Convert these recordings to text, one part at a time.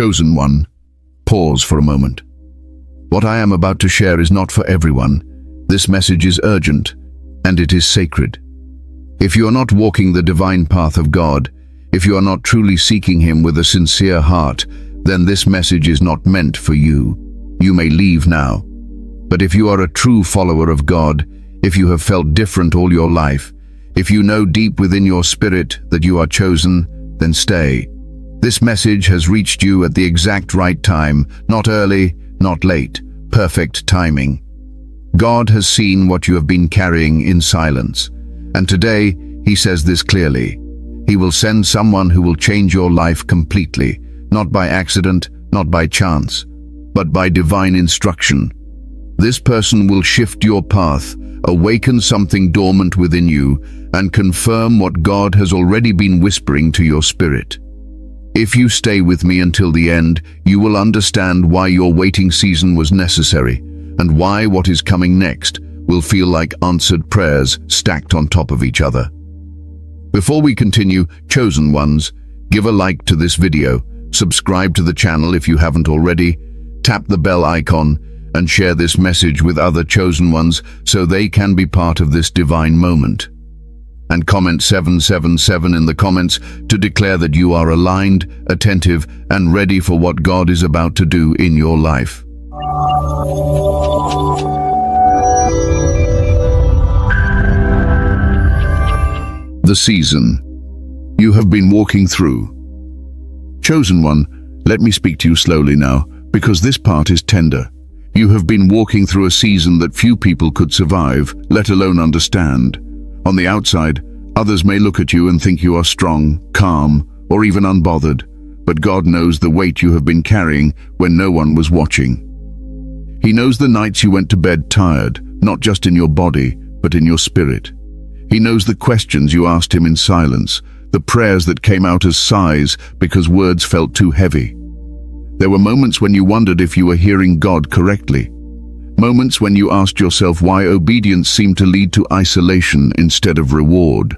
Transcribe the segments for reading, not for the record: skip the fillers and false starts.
Chosen one, pause for a moment. What I am about to share is not for everyone. This message is urgent, and it is sacred. If you are not walking the divine path of God, if you are not truly seeking Him with a sincere heart, then this message is not meant for you. You may leave now. But if you are a true follower of God, if you have felt different all your life, if you know deep within your spirit that you are chosen, then stay. This message has reached you at the exact right time, not early, not late, perfect timing. God has seen what you have been carrying in silence, and today He says this clearly. He will send someone who will change your life completely, not by accident, not by chance, but by divine instruction. This person will shift your path, awaken something dormant within you, and confirm what God has already been whispering to your spirit. If you stay with me until the end, you will understand why your waiting season was necessary, and why what is coming next will feel like answered prayers stacked on top of each other. Before we continue, chosen ones, give a like to this video, subscribe to the channel if you haven't already, tap the bell icon, and share this message with other chosen ones so they can be part of this divine moment. And comment 777 in the comments to declare that you are aligned, attentive, and ready for what God is about to do in your life. The season you have been walking through. Chosen one, let me speak to you slowly now, because this part is tender. You have been walking through a season that few people could survive, let alone understand. On the outside, others may look at you and think you are strong, calm, or even unbothered, but God knows the weight you have been carrying when no one was watching. He knows the nights you went to bed tired, not just in your body, but in your spirit. He knows the questions you asked Him in silence, the prayers that came out as sighs because words felt too heavy. There were moments when you wondered if you were hearing God correctly. Moments when you asked yourself why obedience seemed to lead to isolation instead of reward.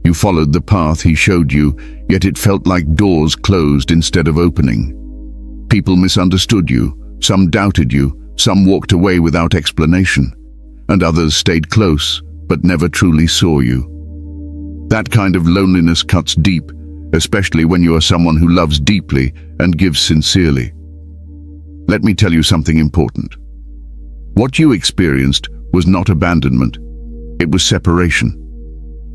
You followed the path He showed you, yet it felt like doors closed instead of opening. People misunderstood you, some doubted you, some walked away without explanation, and others stayed close but never truly saw you. That kind of loneliness cuts deep, especially when you are someone who loves deeply and gives sincerely. Let me tell you something important. What you experienced was not abandonment, it was separation.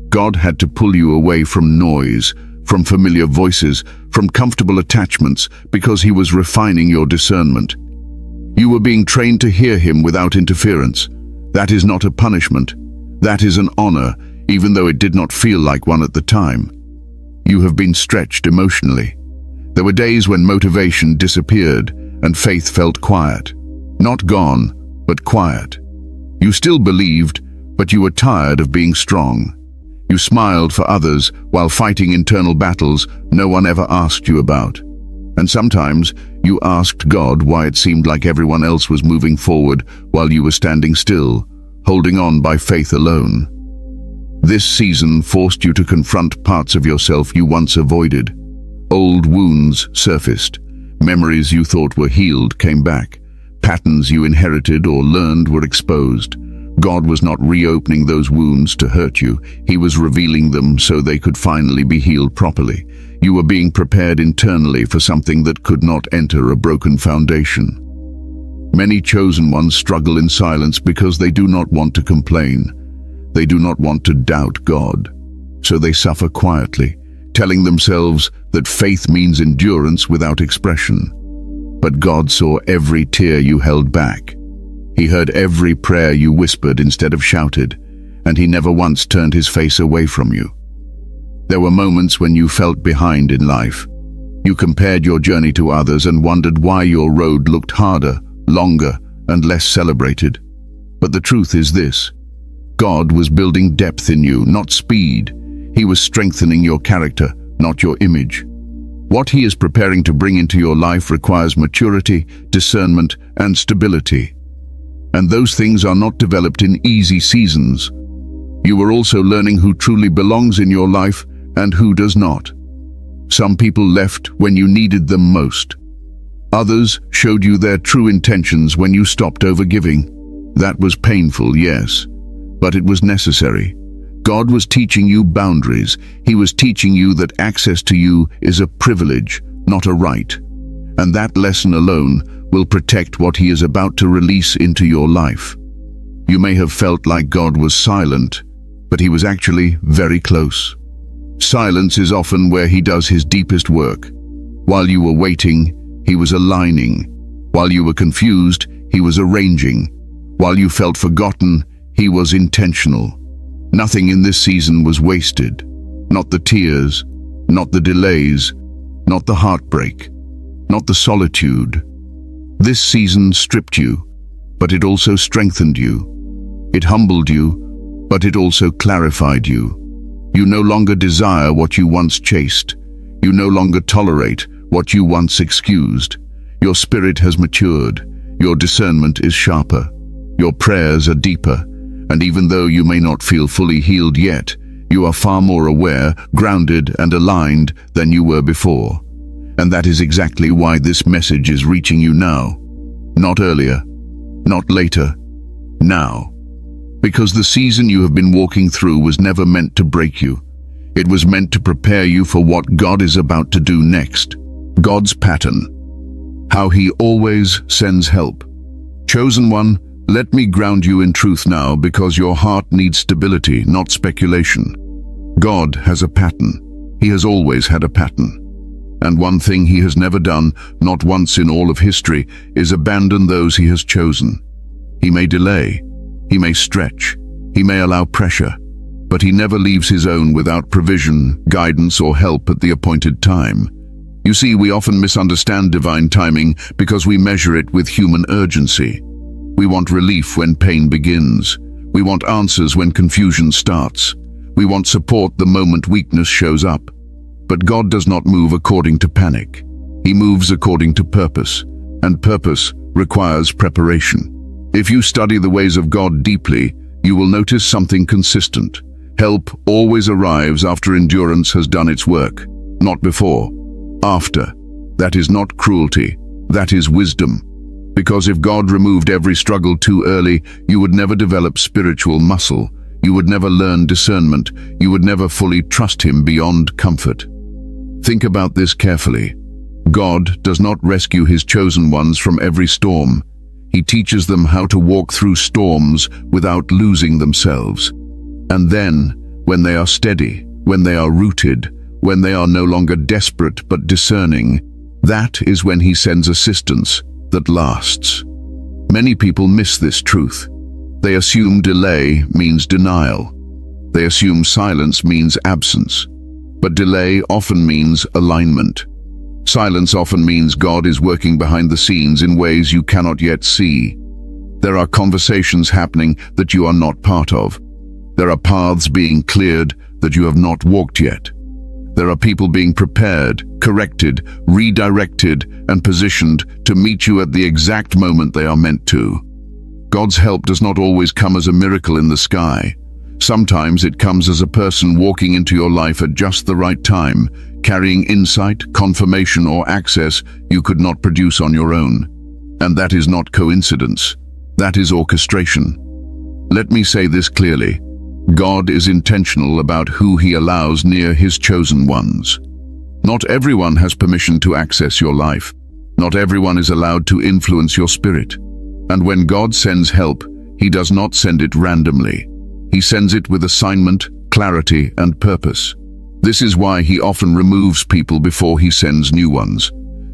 God had to pull you away from noise, from familiar voices, from comfortable attachments, because He was refining your discernment. You were being trained to hear Him without interference. That is not a punishment. That is an honor, even though it did not feel like one at the time. You have been stretched emotionally. There were days when motivation disappeared and faith felt quiet. Not gone, but quiet. You still believed, but you were tired of being strong. You smiled for others while fighting internal battles no one ever asked you about. And sometimes you asked God why it seemed like everyone else was moving forward while you were standing still, holding on by faith alone. This season forced you to confront parts of yourself you once avoided. Old wounds surfaced. Memories you thought were healed came back. Patterns you inherited or learned were exposed. God was not reopening those wounds to hurt you. He was revealing them so they could finally be healed properly. You were being prepared internally for something that could not enter a broken foundation. Many chosen ones struggle in silence because they do not want to complain. They do not want to doubt God. So they suffer quietly, telling themselves that faith means endurance without expression. But God saw every tear you held back. He heard every prayer you whispered instead of shouted, and He never once turned His face away from you. There were moments when you felt behind in life. You compared your journey to others and wondered why your road looked harder, longer, and less celebrated. But the truth is this: God was building depth in you, not speed. He was strengthening your character, not your image. What He is preparing to bring into your life requires maturity, discernment, and stability. And those things are not developed in easy seasons. You are also learning who truly belongs in your life and who does not. Some people left when you needed them most. Others showed you their true intentions when you stopped overgiving. That was painful, yes, but it was necessary. God was teaching you boundaries. He was teaching you that access to you is a privilege, not a right. And that lesson alone will protect what He is about to release into your life. You may have felt like God was silent, but He was actually very close. Silence is often where He does His deepest work. While you were waiting, He was aligning. While you were confused, He was arranging. While you felt forgotten, He was intentional. Nothing in this season was wasted. Not the tears, not the delays, not the heartbreak, not the solitude. This season stripped you, but it also strengthened you. It humbled you, but it also clarified you. You no longer desire what you once chased. You no longer tolerate what you once excused. Your spirit has matured. Your discernment is sharper. Your prayers are deeper. And even though you may not feel fully healed yet, you are far more aware, grounded, and aligned than you were before. And that is exactly why this message is reaching you now. Not earlier, not later, now. Because the season you have been walking through was never meant to break you. It was meant to prepare you for what God is about to do next. God's pattern. How He always sends help. Chosen one, let me ground you in truth now, because your heart needs stability, not speculation. God has a pattern. He has always had a pattern. And one thing He has never done, not once in all of history, is abandon those He has chosen. He may delay. He may stretch. He may allow pressure. But He never leaves His own without provision, guidance, or help at the appointed time. You see, we often misunderstand divine timing because we measure it with human urgency. We want relief when pain begins. We want answers when confusion starts. We want support the moment weakness shows up. But God does not move according to panic. He moves according to purpose, and purpose requires preparation. If you study the ways of God deeply, you will notice something consistent. Help always arrives after endurance has done its work, not before. After. That is not cruelty, that is wisdom. Because if God removed every struggle too early, you would never develop spiritual muscle. You would never learn discernment. You would never fully trust Him beyond comfort. Think about this carefully. God does not rescue His chosen ones from every storm. He teaches them how to walk through storms without losing themselves. And then, when they are steady, when they are rooted, when they are no longer desperate but discerning, that is when He sends assistance that lasts. Many people miss this truth. They assume delay means denial. They assume silence means absence. But delay often means alignment. Silence often means God is working behind the scenes in ways you cannot yet see. There are conversations happening that you are not part of. There are paths being cleared that you have not walked yet. There are people being prepared, corrected, redirected, and positioned to meet you at the exact moment they are meant to. God's help does not always come as a miracle in the sky. Sometimes it comes as a person walking into your life at just the right time, carrying insight, confirmation, or access you could not produce on your own. And that is not coincidence. That is orchestration. Let me say this clearly. God is intentional about who He allows near His chosen ones. Not everyone has permission to access your life. Not everyone is allowed to influence your spirit. And when God sends help, He does not send it randomly. He sends it with assignment, clarity, and purpose. This is why He often removes people before He sends new ones.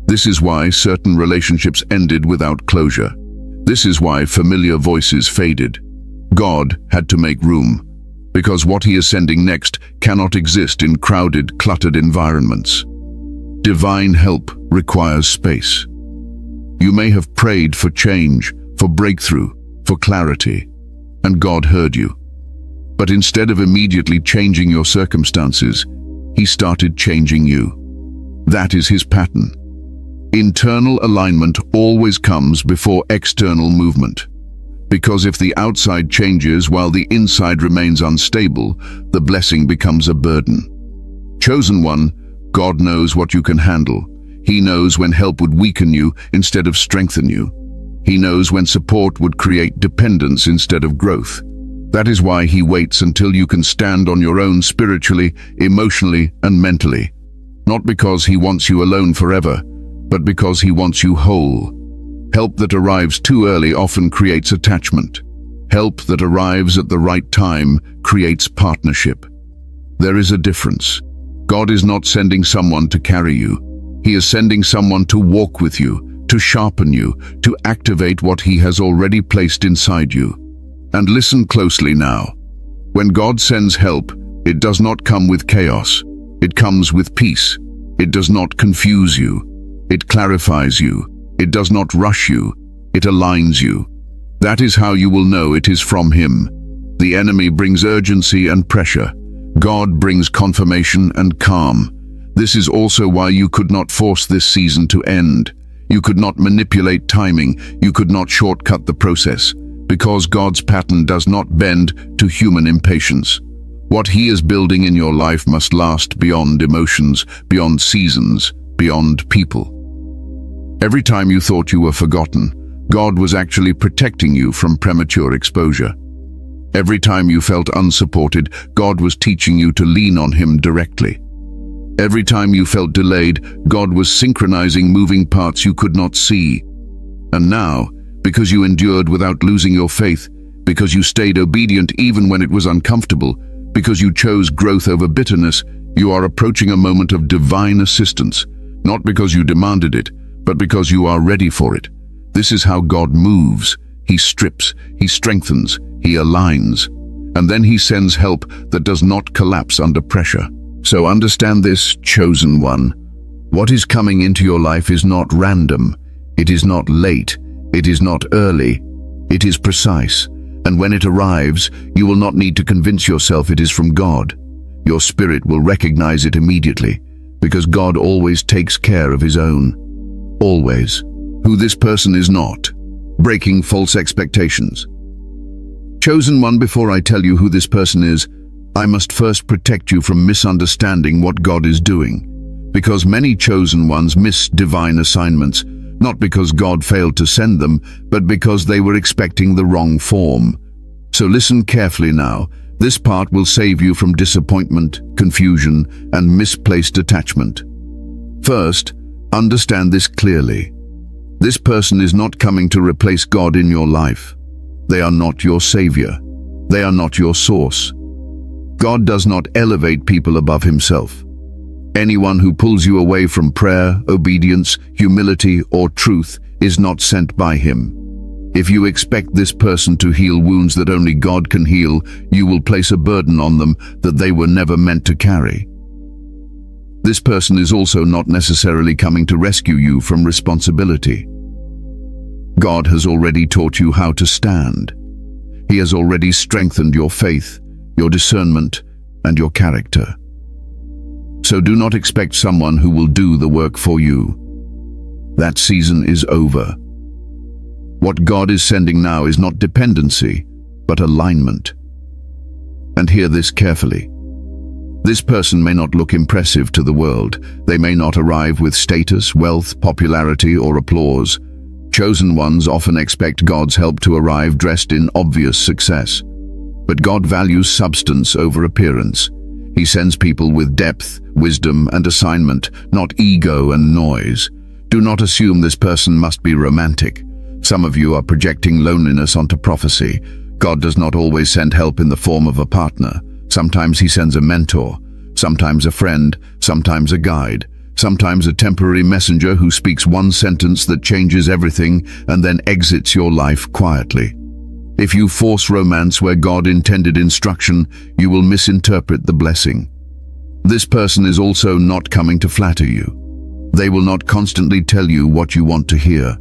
This is why certain relationships ended without closure. This is why familiar voices faded. God had to make room, because what He is sending next cannot exist in crowded, cluttered environments. Divine help requires space. You may have prayed for change, for breakthrough, for clarity, and God heard you. But instead of immediately changing your circumstances, He started changing you. That is His pattern. Internal alignment always comes before external movement. Because if the outside changes while the inside remains unstable, the blessing becomes a burden. Chosen one, God knows what you can handle. He knows when help would weaken you instead of strengthen you. He knows when support would create dependence instead of growth. That is why he waits until you can stand on your own spiritually, emotionally, and mentally. Not because he wants you alone forever, but because he wants you whole. Help that arrives too early often creates attachment. Help that arrives at the right time creates partnership. There is a difference. God is not sending someone to carry you. He is sending someone to walk with you, to sharpen you, to activate what he has already placed inside you. And listen closely now. When God sends help, it does not come with chaos. It comes with peace. It does not confuse you. It clarifies you. It does not rush you. It aligns you. That is how you will know it is from him. The enemy brings urgency and pressure. God brings confirmation and calm. This is also why you could not force this season to end. You could not manipulate timing. You could not shortcut the process. Because God's pattern does not bend to human impatience. What he is building in your life must last beyond emotions, beyond seasons, beyond people. Every time you thought you were forgotten, God was actually protecting you from premature exposure. Every time you felt unsupported, God was teaching you to lean on him directly. Every time you felt delayed, God was synchronizing moving parts you could not see. And now, because you endured without losing your faith, because you stayed obedient even when it was uncomfortable, because you chose growth over bitterness, you are approaching a moment of divine assistance, not because you demanded it, but because you are ready for it. This is how God moves. He strips, he strengthens, he aligns, and then he sends help that does not collapse under pressure. So understand this, chosen one. What is coming into your life is not random. It is not late. It is not early. It is precise. And when it arrives, you will not need to convince yourself it is from God. Your spirit will recognize it immediately, because God always takes care of his own. Always. Who this person is not. Breaking false expectations. Chosen one, before I tell you who this person is, I must first protect you from misunderstanding what God is doing. Because many chosen ones miss divine assignments, not because God failed to send them, but because they were expecting the wrong form. So listen carefully now. This part will save you from disappointment, confusion, and misplaced attachment. First, understand this clearly. This person is not coming to replace God in your life. They are not your savior. They are not your source. God does not elevate people above himself. Anyone who pulls you away from prayer, obedience, humility, or truth is not sent by him. If you expect this person to heal wounds that only God can heal, you will place a burden on them that they were never meant to carry. This person is also not necessarily coming to rescue you from responsibility. God has already taught you how to stand. He has already strengthened your faith, your discernment, and your character. So do not expect someone who will do the work for you. That season is over. What God is sending now is not dependency, but alignment. And hear this carefully. This person may not look impressive to the world. They may not arrive with status, wealth, popularity, or applause. Chosen ones often expect God's help to arrive dressed in obvious success. But God values substance over appearance. He sends people with depth, wisdom, and assignment, not ego and noise. Do not assume this person must be romantic. Some of you are projecting loneliness onto prophecy. God does not always send help in the form of a partner. Sometimes he sends a mentor, sometimes a friend, sometimes a guide, sometimes a temporary messenger who speaks one sentence that changes everything and then exits your life quietly. If you force romance where God intended instruction, you will misinterpret the blessing. This person is also not coming to flatter you. They will not constantly tell you what you want to hear.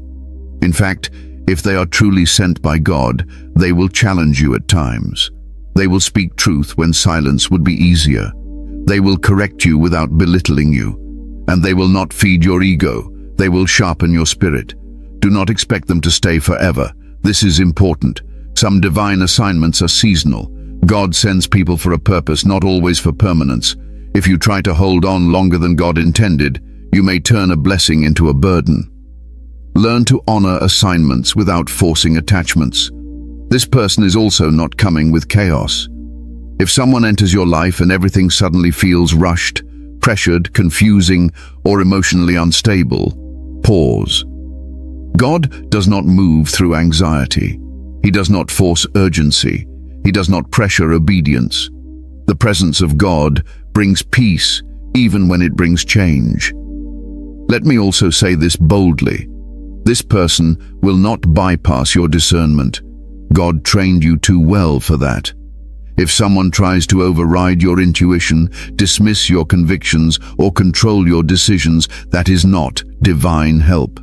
In fact, if they are truly sent by God, they will challenge you at times. They will speak truth when silence would be easier. They will correct you without belittling you. And they will not feed your ego. They will sharpen your spirit. Do not expect them to stay forever. This is important. Some divine assignments are seasonal. God sends people for a purpose, not always for permanence. If you try to hold on longer than God intended, you may turn a blessing into a burden. Learn to honor assignments without forcing attachments. This person is also not coming with chaos. If someone enters your life and everything suddenly feels rushed, pressured, confusing, or emotionally unstable, pause. God does not move through anxiety. He does not force urgency. He does not pressure obedience. The presence of God brings peace, even when it brings change. Let me also say this boldly. This person will not bypass your discernment. God trained you too well for that. If someone tries to override your intuition, dismiss your convictions, or control your decisions, that is not divine help.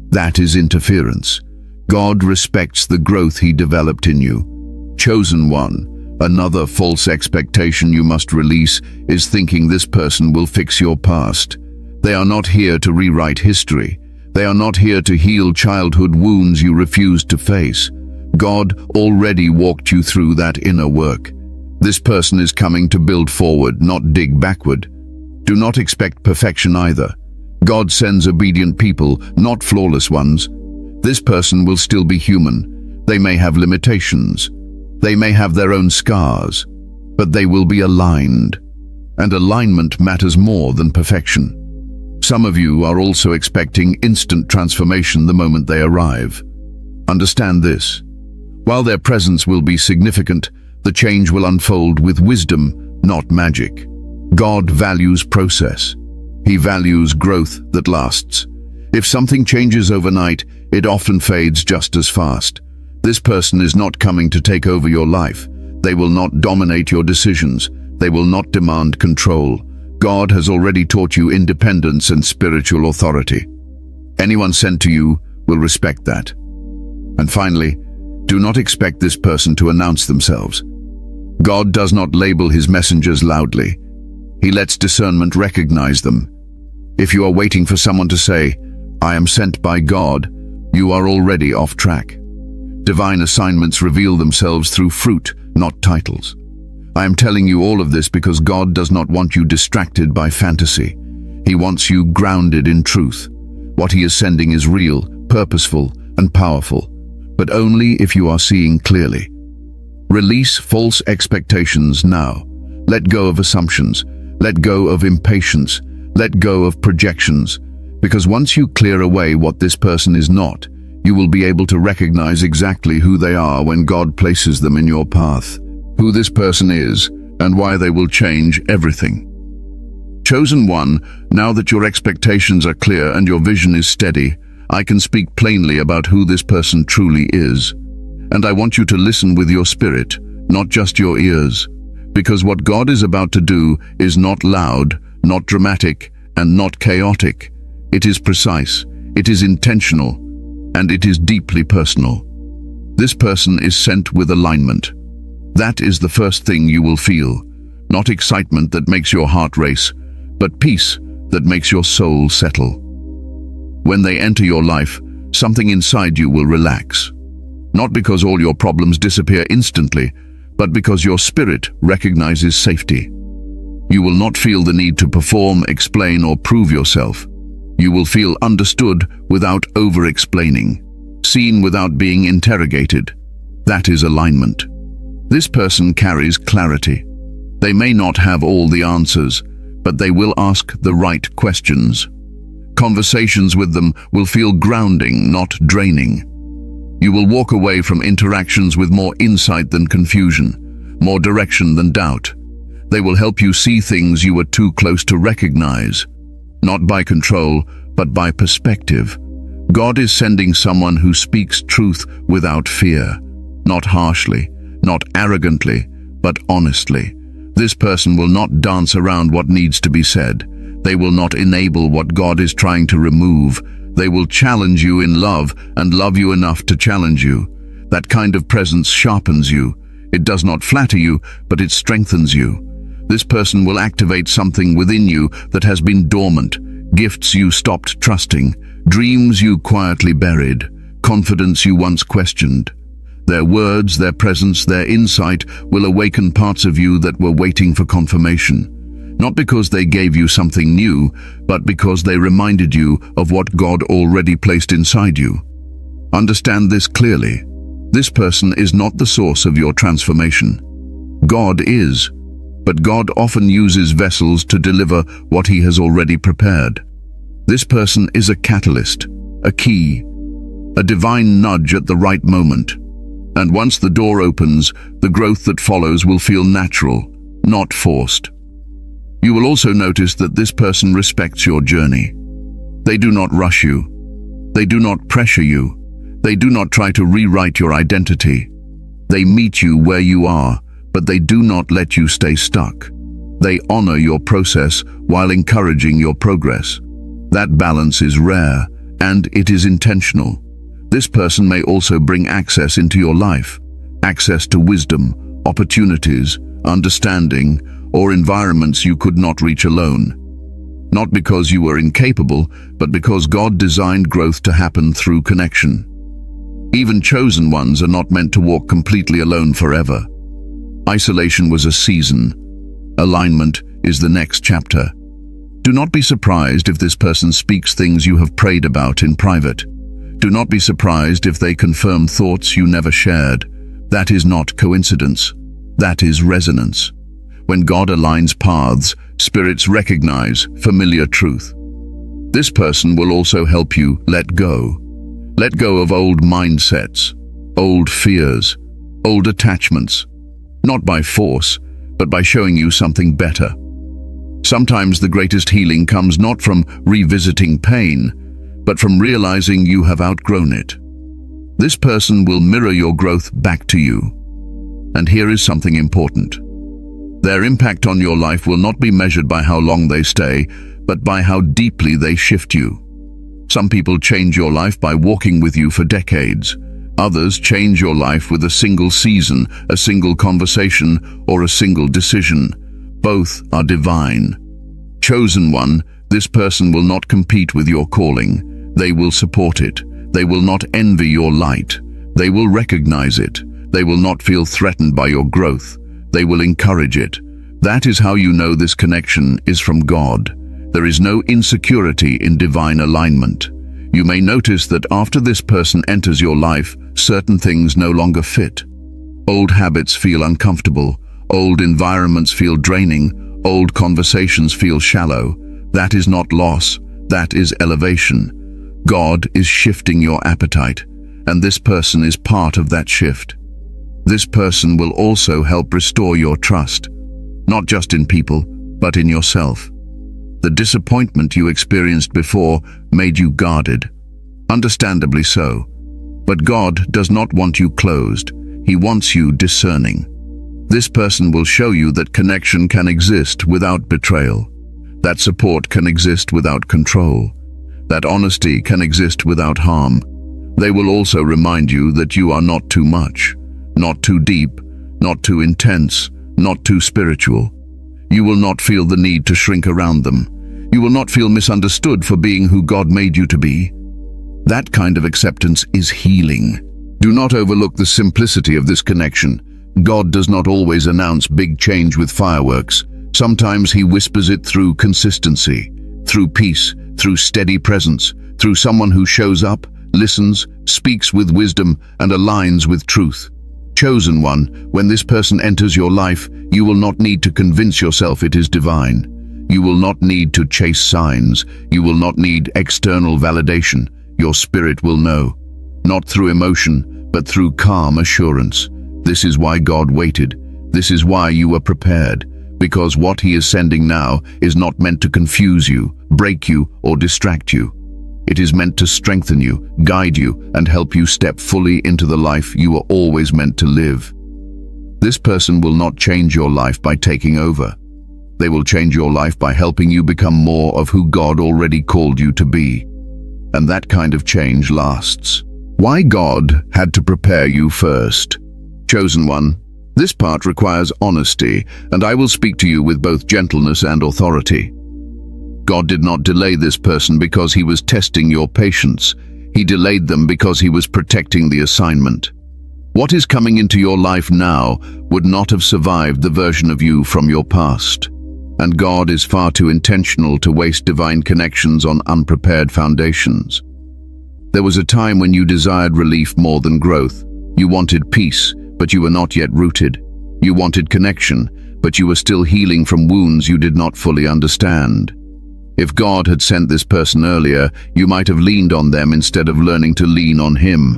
That is interference. God respects the growth He developed in you. Chosen one, another false expectation you must release is thinking this person will fix your past. They are not here to rewrite history. They are not here to heal childhood wounds you refused to face. God already walked you through that inner work. This person is coming to build forward, not dig backward. Do not expect perfection either. God sends obedient people, not flawless ones. This person will still be human. They may have limitations. They may have their own scars, but they will be aligned. And alignment matters more than perfection. Some of you are also expecting instant transformation the moment they arrive. Understand this. While their presence will be significant, the change will unfold with wisdom, not magic. God values process. He values growth that lasts. If something changes overnight, it often fades just as fast. This person is not coming to take over your life. They will not dominate your decisions. They will not demand control. God has already taught you independence and spiritual authority. Anyone sent to you will respect that. And finally, do not expect this person to announce themselves. God does not label His messengers loudly. He lets discernment recognize them. If you are waiting for someone to say, "I am sent by God," you are already off track. Divine assignments reveal themselves through fruit, not titles. I am telling you all of this because God does not want you distracted by fantasy. He wants you grounded in truth. What He is sending is real, purposeful, and powerful, but only if you are seeing clearly. Release false expectations now. Let go of assumptions. Let go of impatience. Let go of projections. Because once you clear away what this person is not, you will be able to recognize exactly who they are when God places them in your path. Who this person is, and why they will change everything. Chosen one, now that your expectations are clear and your vision is steady, I can speak plainly about who this person truly is. And I want you to listen with your spirit, not just your ears. Because what God is about to do is not loud, not dramatic, and not chaotic. It is precise, it is intentional, and it is deeply personal. This person is sent with alignment. That is the first thing you will feel. Not excitement that makes your heart race, but peace that makes your soul settle. When they enter your life, something inside you will relax. Not because all your problems disappear instantly, but because your spirit recognizes safety. You will not feel the need to perform, explain, or prove yourself. You will feel understood without over-explaining, seen without being interrogated. That is alignment. This person carries clarity. They may not have all the answers, but they will ask the right questions. Conversations with them will feel grounding, not draining. You will walk away from interactions with more insight than confusion, more direction than doubt. They will help you see things you were too close to recognize, not by control, but by perspective. God is sending someone who speaks truth without fear, not harshly, not arrogantly, but honestly. This person will not dance around what needs to be said. They will not enable what God is trying to remove. They will challenge you in love and love you enough to challenge you. That kind of presence sharpens you. It does not flatter you, but it strengthens you. This person will activate something within you that has been dormant, gifts you stopped trusting, dreams you quietly buried, confidence you once questioned. Their words, their presence, their insight will awaken parts of you that were waiting for confirmation. not because they gave you something new, but because they reminded you of what God already placed inside you. Understand this clearly. This person is not the source of your transformation. God is, but God often uses vessels to deliver what He has already prepared. This person is a catalyst, a key, a divine nudge at the right moment. And once the door opens, the growth that follows will feel natural, not forced. You will also notice that this person respects your journey. They do not rush you. They do not pressure you. They do not try to rewrite your identity. They meet you where you are, but they do not let you stay stuck. They honor your process while encouraging your progress. That balance is rare, and it is intentional. This person may also bring access into your life, access to wisdom, opportunities, understanding, or environments you could not reach alone. Not because you were incapable, but because God designed growth to happen through connection. Even chosen ones are not meant to walk completely alone forever. Isolation was a season. Alignment is the next chapter. Do not be surprised if this person speaks things you have prayed about in private. Do not be surprised if they confirm thoughts you never shared. That is not coincidence. That is resonance. When God aligns paths, spirits recognize familiar truth. This person will also help you let go. Let go of old mindsets, old fears, old attachments. Not by force, but by showing you something better. Sometimes the greatest healing comes not from revisiting pain, but from realizing you have outgrown it. This person will mirror your growth back to you. And here is something important. Their impact on your life will not be measured by how long they stay, but by how deeply they shift you. Some people change your life by walking with you for decades. Others change your life with a single season, a single conversation, or a single decision. Both are divine. Chosen one, this person will not compete with your calling. They will support it. They will not envy your light. They will recognize it. They will not feel threatened by your growth. They will encourage it. That is how you know this connection is from God. There is no insecurity in divine alignment. You may notice that after this person enters your life, certain things no longer fit. Old habits feel uncomfortable. Old environments feel draining. Old conversations feel shallow. That is not loss. That is elevation. God is shifting your appetite, and this person is part of that shift. This person will also help restore your trust, not just in people, but in yourself. The disappointment you experienced before made you guarded. Understandably so. But God does not want you closed. He wants you discerning. This person will show you that connection can exist without betrayal, that support can exist without control, that honesty can exist without harm. They will also remind you that you are not too much, not too deep, not too intense, not too spiritual. You will not feel the need to shrink around them. You will not feel misunderstood for being who God made you to be. That kind of acceptance is healing. Do not overlook the simplicity of this connection. God does not always announce big change with fireworks. Sometimes He whispers it through consistency, through peace, through steady presence, through someone who shows up, listens, speaks with wisdom, and aligns with truth. Chosen one, when this person enters your life, you will not need to convince yourself it is divine. You will not need to chase signs. You will not need external validation. Your spirit will know, not through emotion, but through calm assurance. This is why God waited. This is why you were prepared, because what He is sending now is not meant to confuse you, break you, or distract you. It is meant to strengthen you, guide you, and help you step fully into the life you were always meant to live. This person will not change your life by taking over. They will change your life by helping you become more of who God already called you to be. And that kind of change lasts. Why God had to prepare you first. Chosen one, this part requires honesty, and I will speak to you with both gentleness and authority. God did not delay this person because He was testing your patience. He delayed them because He was protecting the assignment. What is coming into your life now would not have survived the version of you from your past. and God is far too intentional to waste divine connections on unprepared foundations. There was a time when you desired relief more than growth. You wanted peace, but you were not yet rooted. You wanted connection, but you were still healing from wounds you did not fully understand. If God had sent this person earlier, you might have leaned on them instead of learning to lean on Him,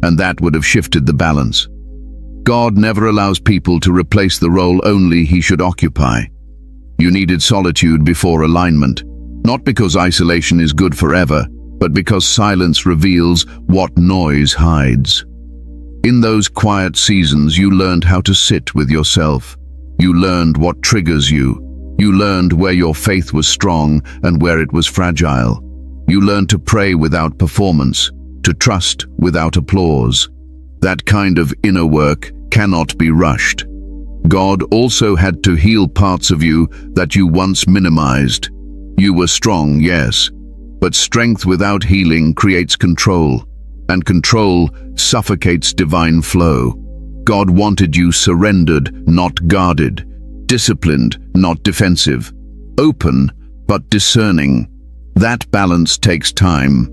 and that would have shifted the balance. God never allows people to replace the role only He should occupy. You needed solitude before alignment, not because isolation is good forever, but because silence reveals what noise hides. In those quiet seasons, you learned how to sit with yourself. You learned what triggers you. You learned where your faith was strong and where it was fragile. You learned to pray without performance, to trust without applause. That kind of inner work cannot be rushed. God also had to heal parts of you that you once minimized. You were strong, yes, but strength without healing creates control, and control suffocates divine flow. God wanted you surrendered, not guarded, disciplined, not defensive, open, but discerning. That balance takes time.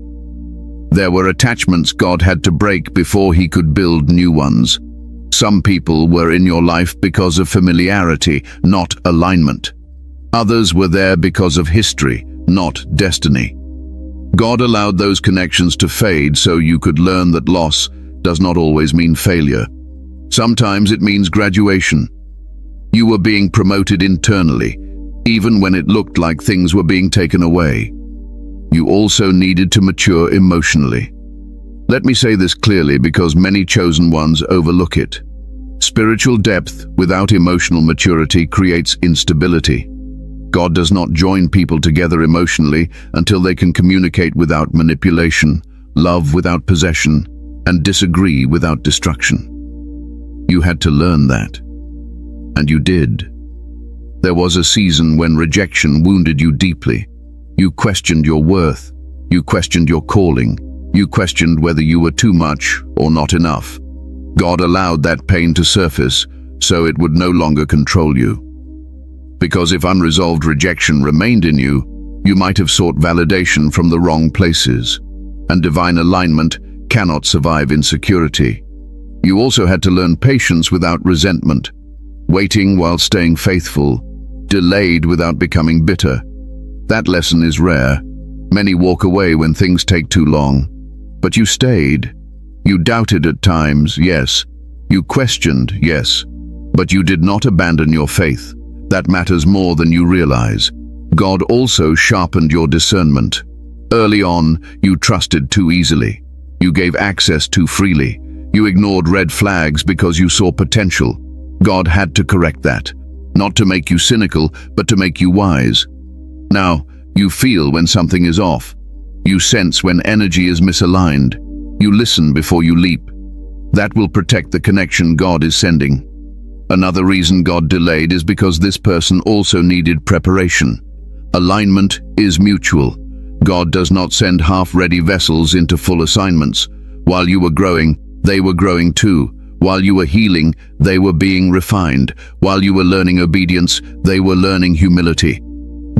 There were attachments God had to break before He could build new ones. Some people were in your life because of familiarity, not alignment. Others were there because of history, not destiny. God allowed those connections to fade so you could learn that loss does not always mean failure. Sometimes it means graduation. You were being promoted internally, even when it looked like things were being taken away. You also needed to mature emotionally. Let me say this clearly because many chosen ones overlook it. Spiritual depth without emotional maturity creates instability. God does not join people together emotionally until they can communicate without manipulation, love without possession, and disagree without destruction. You had to learn that. And you did. There was a season when rejection wounded you deeply. You questioned your worth. You questioned your calling. You questioned whether you were too much or not enough. God allowed that pain to surface so it would no longer control you. Because if unresolved rejection remained in you, you might have sought validation from the wrong places. And divine alignment cannot survive insecurity. You also had to learn patience without resentment, waiting while staying faithful, delayed without becoming bitter. That lesson is rare. Many walk away when things take too long. But you stayed. You doubted at times, yes. You questioned, yes. But you did not abandon your faith. That matters more than you realize. God also sharpened your discernment. Early on, you trusted too easily. You gave access too freely. You ignored red flags because you saw potential. God had to correct that. Not to make you cynical, but to make you wise. Now, you feel when something is off. You sense when energy is misaligned. You listen before you leap. That will protect the connection God is sending. Another reason God delayed is because this person also needed preparation. Alignment is mutual. God does not send half-ready vessels into full assignments. While you were growing, they were growing too. While you were healing, they were being refined. While you were learning obedience, they were learning humility.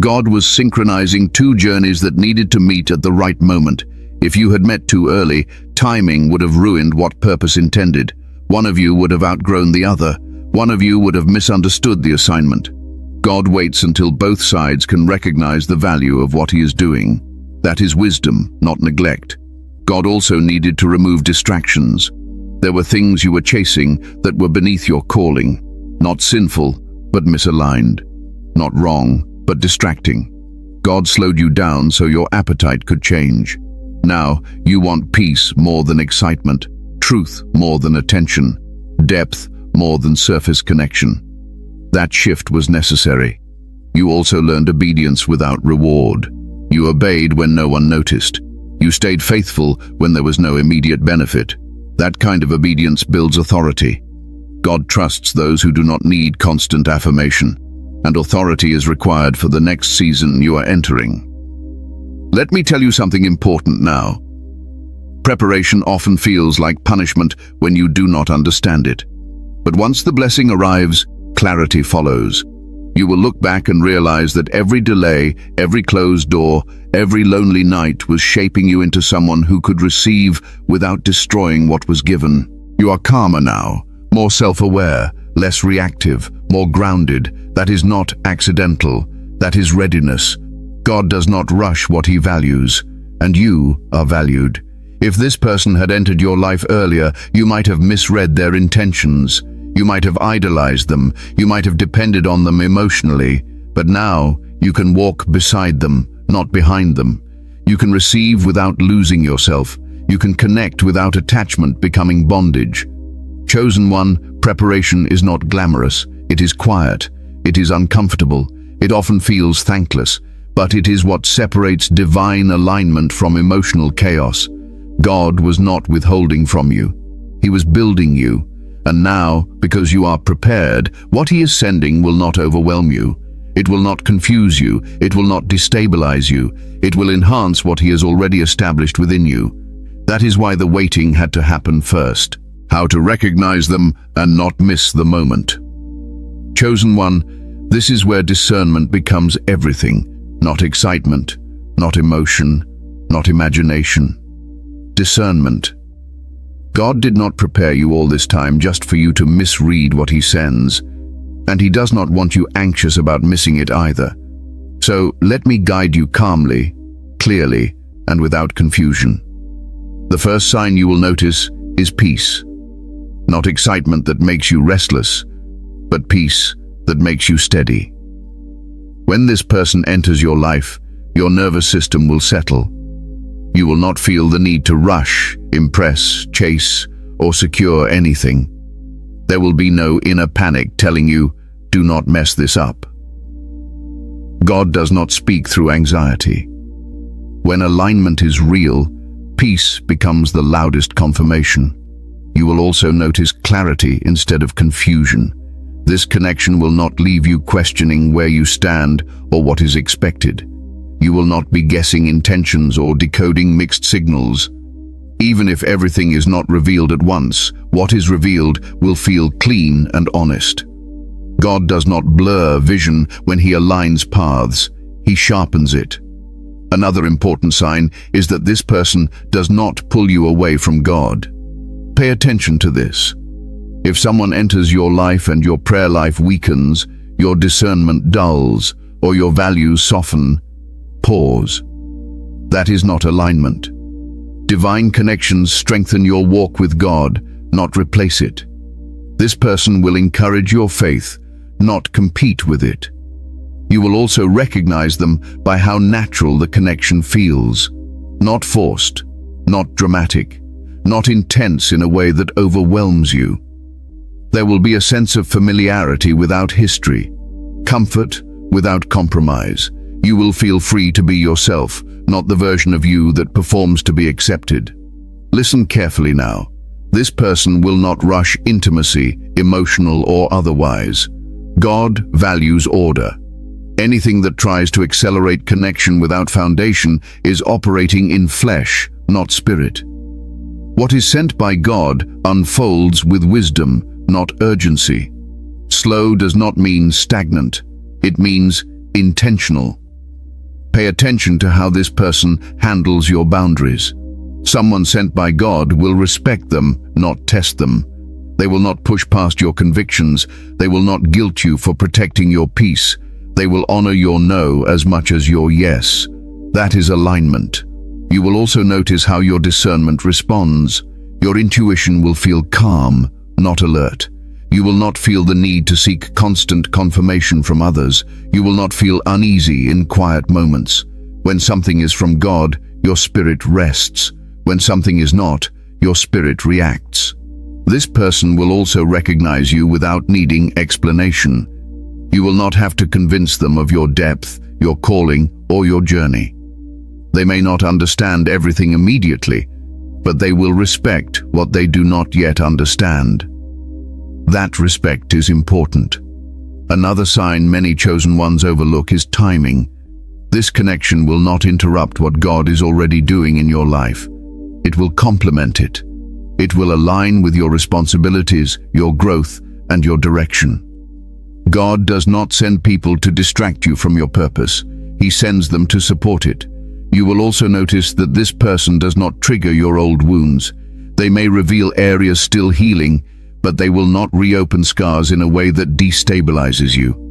God was synchronizing two journeys that needed to meet at the right moment. If you had met too early, timing would have ruined what purpose intended. One of you would have outgrown the other. One of you would have misunderstood the assignment. God waits until both sides can recognize the value of what He is doing. That is wisdom, not neglect. God also needed to remove distractions. There were things you were chasing that were beneath your calling. Not sinful, but misaligned. Not wrong, but distracting. God slowed you down so your appetite could change. Now, you want peace more than excitement, truth more than attention, depth more than surface connection. That shift was necessary. You also learned obedience without reward. You obeyed when no one noticed. You stayed faithful when there was no immediate benefit. That kind of obedience builds authority. God trusts those who do not need constant affirmation, and authority is required for the next season you are entering. Let me tell you something important now. Preparation often feels like punishment when you do not understand it. But once the blessing arrives, clarity follows. You will look back and realize that every delay, every closed door, every lonely night was shaping you into someone who could receive without destroying what was given. You are calmer now, more self-aware, less reactive, more grounded. That is not accidental. That is readiness. God does not rush what he values, and you are valued. If this person had entered your life earlier, you might have misread their intentions. You might have idolized them. You might have depended on them emotionally. But now, you can walk beside them, not behind them. You can receive without losing yourself. You can connect without attachment becoming bondage. Chosen one, preparation is not glamorous. It is quiet. It is uncomfortable. It often feels thankless. But it is what separates divine alignment from emotional chaos. God was not withholding from you. He was building you. And now, because you are prepared, what he is sending will not overwhelm you. It will not confuse you. It will not destabilize you. It will enhance what he has already established within you. That is why the waiting had to happen first. How to recognize them and not miss the moment. Chosen one, this is where discernment becomes everything. Not excitement, not emotion, not imagination. Discernment. God did not prepare you all this time just for you to misread what he sends, and he does not want you anxious about missing it either. So let me guide you calmly, clearly, and without confusion. The first sign you will notice is peace. Not excitement that makes you restless, but peace that makes you steady. When this person enters your life, your nervous system will settle. You will not feel the need to rush, impress, chase, or secure anything. There will be no inner panic telling you, do not mess this up. God does not speak through anxiety. When alignment is real, peace becomes the loudest confirmation. You will also notice clarity instead of confusion. This connection will not leave you questioning where you stand or what is expected. You will not be guessing intentions or decoding mixed signals. Even if everything is not revealed at once, what is revealed will feel clean and honest. God does not blur vision when he aligns paths. He sharpens it. Another important sign is that this person does not pull you away from God. Pay attention to this. If someone enters your life and your prayer life weakens, your discernment dulls, or your values soften, pause. That is not alignment. Divine connections strengthen your walk with God, not replace it. This person will encourage your faith, not compete with it. You will also recognize them by how natural the connection feels. Not forced, not dramatic, not intense in a way that overwhelms you. There will be a sense of familiarity without history, comfort without compromise. You will feel free to be yourself, not the version of you that performs to be accepted. Listen carefully now. This person will not rush intimacy, emotional or otherwise. God values order. Anything that tries to accelerate connection without foundation is operating in flesh, not spirit. What is sent by God unfolds with wisdom, not urgency. Slow does not mean stagnant. It means intentional. Pay attention to how this person handles your boundaries. Someone sent by God will respect them, not test them. They will not push past your convictions. They will not guilt you for protecting your peace. They will honor your no as much as your yes. That is alignment. You will also notice how your discernment responds. Your intuition will feel calm, not alert. You will not feel the need to seek constant confirmation from others. You will not feel uneasy in quiet moments. When something is from God, your spirit rests. When something is not, your spirit reacts. This person will also recognize you without needing explanation. You will not have to convince them of your depth, your calling, or your journey. They may not understand everything immediately, but they will respect what they do not yet understand. That respect is important. Another sign many chosen ones overlook is timing. This connection will not interrupt what God is already doing in your life. It will complement it. It will align with your responsibilities, your growth, and your direction. God does not send people to distract you from your purpose. He sends them to support it. You will also notice that this person does not trigger your old wounds. They may reveal areas still healing, but they will not reopen scars in a way that destabilizes you.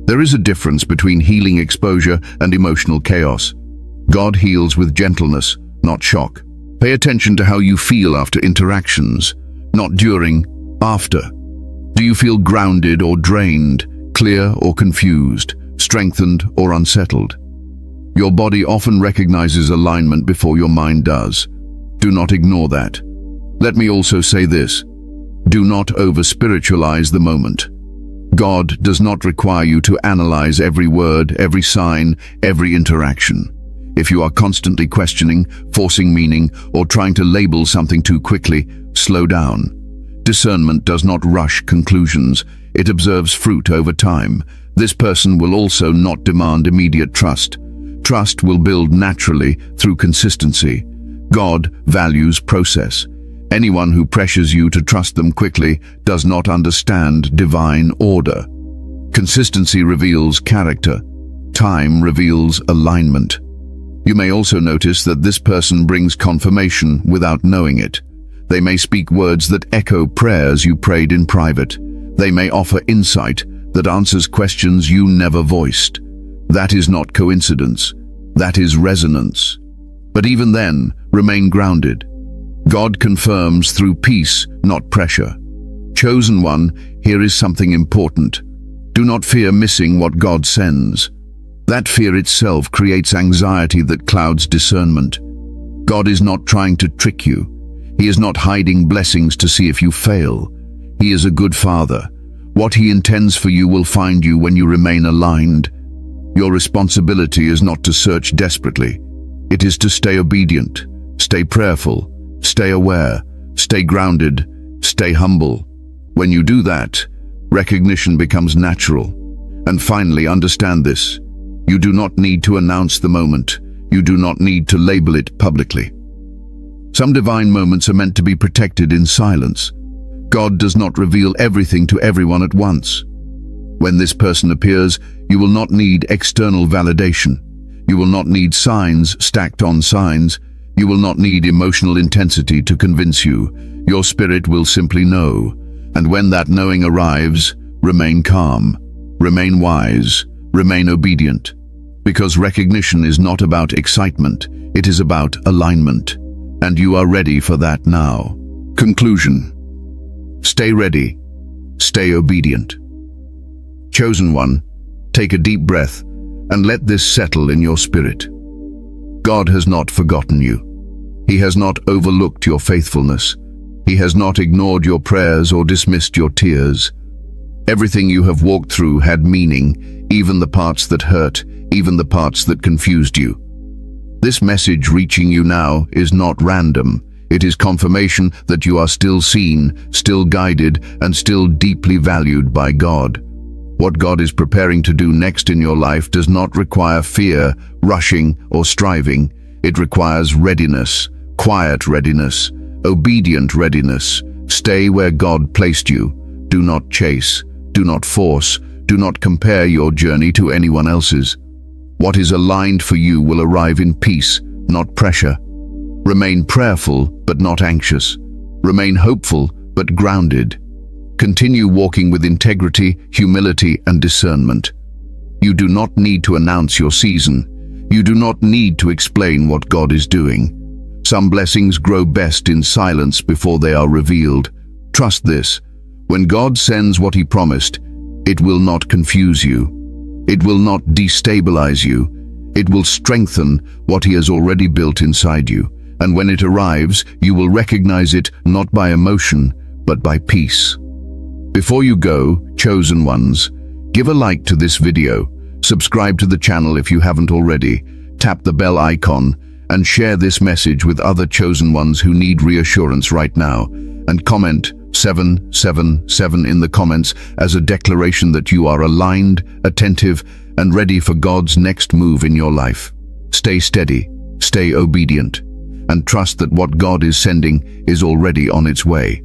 There is a difference between healing exposure and emotional chaos. God heals with gentleness, not shock. Pay attention to how you feel after interactions, not during, after. Do you feel grounded or drained, clear or confused, strengthened or unsettled? Your body often recognizes alignment before your mind does. Do not ignore that. Let me also say this. Do not over-spiritualize the moment. God does not require you to analyze every word, every sign, every interaction. If you are constantly questioning, forcing meaning, or trying to label something too quickly, slow down. Discernment does not rush conclusions. It observes fruit over time. This person will also not demand immediate trust. Trust will build naturally through consistency. God values process. Anyone who pressures you to trust them quickly does not understand divine order. Consistency reveals character. Time reveals alignment. You may also notice that this person brings confirmation without knowing it. They may speak words that echo prayers you prayed in private. They may offer insight that answers questions you never voiced. That is not coincidence. That is resonance. But even then, remain grounded. God confirms through peace, not pressure. Chosen one, here is something important. Do not fear missing what God sends. That fear itself creates anxiety that clouds discernment. God is not trying to trick you. He is not hiding blessings to see if you fail. He is a good father. What he intends for you will find you when you remain aligned. Your responsibility is not to search desperately. It is to stay obedient, stay prayerful, stay aware, stay grounded, stay humble. When you do that, recognition becomes natural. And finally, understand this. You do not need to announce the moment. You do not need to label it publicly. Some divine moments are meant to be protected in silence. God does not reveal everything to everyone at once. When this person appears, you will not need external validation. You will not need signs stacked on signs. You will not need emotional intensity to convince you. Your spirit will simply know. And when that knowing arrives, remain calm, remain wise, remain obedient. Because recognition is not about excitement, it is about alignment. And you are ready for that now. Conclusion. Stay ready. Stay obedient. Chosen one, take a deep breath and let this settle in your spirit. God has not forgotten you. He has not overlooked your faithfulness. He has not ignored your prayers or dismissed your tears. Everything you have walked through had meaning, even the parts that hurt, even the parts that confused you. This message reaching you now is not random. It is confirmation that you are still seen, still guided, and still deeply valued by God. What God is preparing to do next in your life does not require fear, rushing, or striving. It requires readiness, quiet readiness, obedient readiness. Stay where God placed you. Do not chase, do not force, do not compare your journey to anyone else's. What is aligned for you will arrive in peace, not pressure. Remain prayerful, but not anxious. Remain hopeful, but grounded. Continue walking with integrity, humility, and discernment. You do not need to announce your season. You do not need to explain what God is doing. Some blessings grow best in silence before they are revealed. Trust this. When God sends what He promised, it will not confuse you. It will not destabilize you. It will strengthen what He has already built inside you. And when it arrives, you will recognize it not by emotion, but by peace. Before you go, chosen ones, give a like to this video, subscribe to the channel if you haven't already, tap the bell icon, and share this message with other chosen ones who need reassurance right now, and comment 777 in the comments as a declaration that you are aligned, attentive, and ready for God's next move in your life. Stay steady, stay obedient, and trust that what God is sending is already on its way.